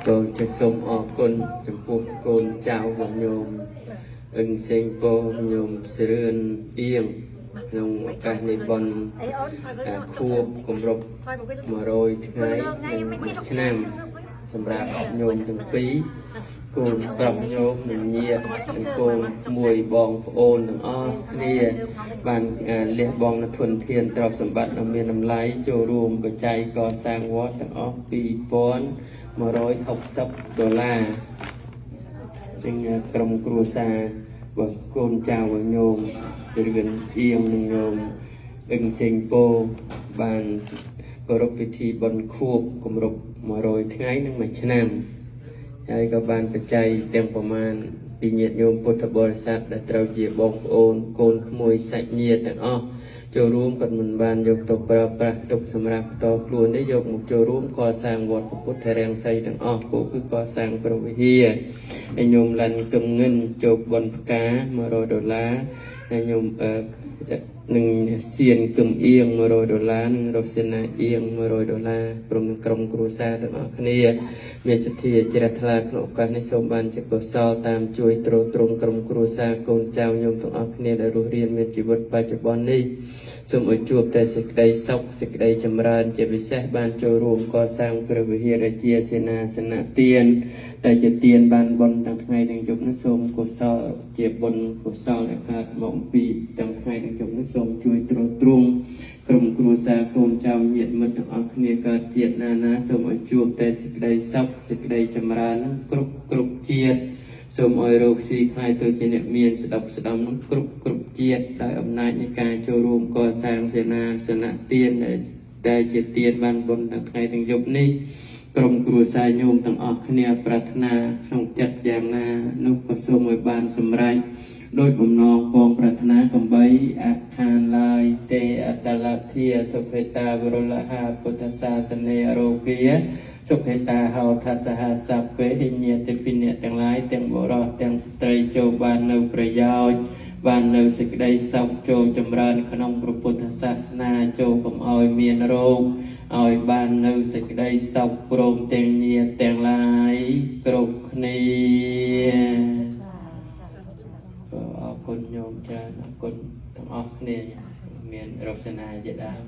cô cho sôm ở con chấm phu con chào và nhôm ưng sen cô nhôm sườn yên nông cái này bòn khua cùng rộp mà rồi ngày năm sầm rạp nhôm từng pí cồn bọc nhôm mình nhiệt cồn mùi bong ôn từng o lia bàn lia bong là thuần thiên trọc sầm bát ở miền Nam Lái châu rùm bờ chay co sang vót từng o pi pon mà rồi học sập đô la trên cầm cua sa và côn chào và nhôm sự gần yên nhôm ưng sen cô bàn có rộp thi bần khuộc cùng rộp mà rồi ngày năng mạch nam hay các bạn phải chạy tiềnประมาณ ปีnhiệt nhômพุทธบริษัทđã trao chia bong ôn côn mùi sạch nhiệtទាំងអស់ចូលរួមគាត់មិនបានយកទៅប្រើប្រាស់ទុកសម្រាប់តខ្លួនទេយកមកចូលរួមកសាងវត្តពុទ្ធរាំងសីទាំងអស់ពួកគឺកសាងព្រះវិហារហើយញោមឡាន់គឹមងិនចូលបនផ្កា$100ហើយញោមនឹងសៀនគឹមអៀង$100និងរស់សេនាអៀង$100ព្រមទាំងក្រុមគ្រួសារទាំងអស់គ្នាមានសទ្ធាជ្រះថ្លាក្នុងឱកាសនេះសូមបានជាកុសលតាមជួយទ្រទ្រង់ក្រុមគ្រួសារកូនចៅញោមទាំងអស់គ្នាដែលរស់រានមានជីវិតបច្ចុប្បន្ននេះសូមឲ្យជួបតែសេចក្តីសុខសេចក្តីចម្រើនជាពិសេសបានចូលរួមកសាងព្រះវិហារដែលជាសេនាសនៈទានដែលជាទានបានបុណ្យទាំងថ្ងៃទាំងយប់នេះសូមកុសលជាបុណ្យកុសលដែលកើតមកពីទាំងថ្ងៃទាំងយប់នេះសូមជួយទ្រទ្រង់ក្រុមគ្រួសារកូនចៅញាតិមិត្តទាំងអស់គ្នាកើតជាតិណាសូមឲ្យជួបតែសេចក្តីសុខសេចក្តីចម្រើនគ្រប់ជាតិសូមឲ្យរកស៊ីខ្លាយទៅជាអ្នកមានស្ដាប់ស្ដំនឹងគ្រប់ជាតិដោយអំណាចនៃការចូលរួមកសាងសេនាសនៈទានដែលជាទានបានបុណ្យទាំងថ្ងៃទាំងយប់នេះក្រុមគ្រួសារញោមទាំងអស់គ្នាប្រាថ្នាក្នុងចិត្តយ៉ាងណានោះក៏សូមឲ្យបានសម្រេចដោយបំណងផងប្រាថ្នាកំបីអខានឡើយទេអតលធាសុភេតាវរលហាពុទ្ធសាសនេរោគាសុភេតាហោថាសហសព្វេហិញ្ញាតិពិនិទាំងឡាយទាំងបុរសទាំងស្ត្រីចូលបាននៅប្រយោជន៍បាននៅសេចក្តីសុខចូលចម្រើនក្នុងព្រះពុទ្ធសាសនាចូលកុំឲ្យមានរោគឲ្យបាននៅសេចក្តីសុខព្រមទាំងញាតិទាំងឡាយគ្រប់គ្នាអរគុណញោមច្រើនអរគុណទាំងអស់គ្នាមានរសនាជាដើម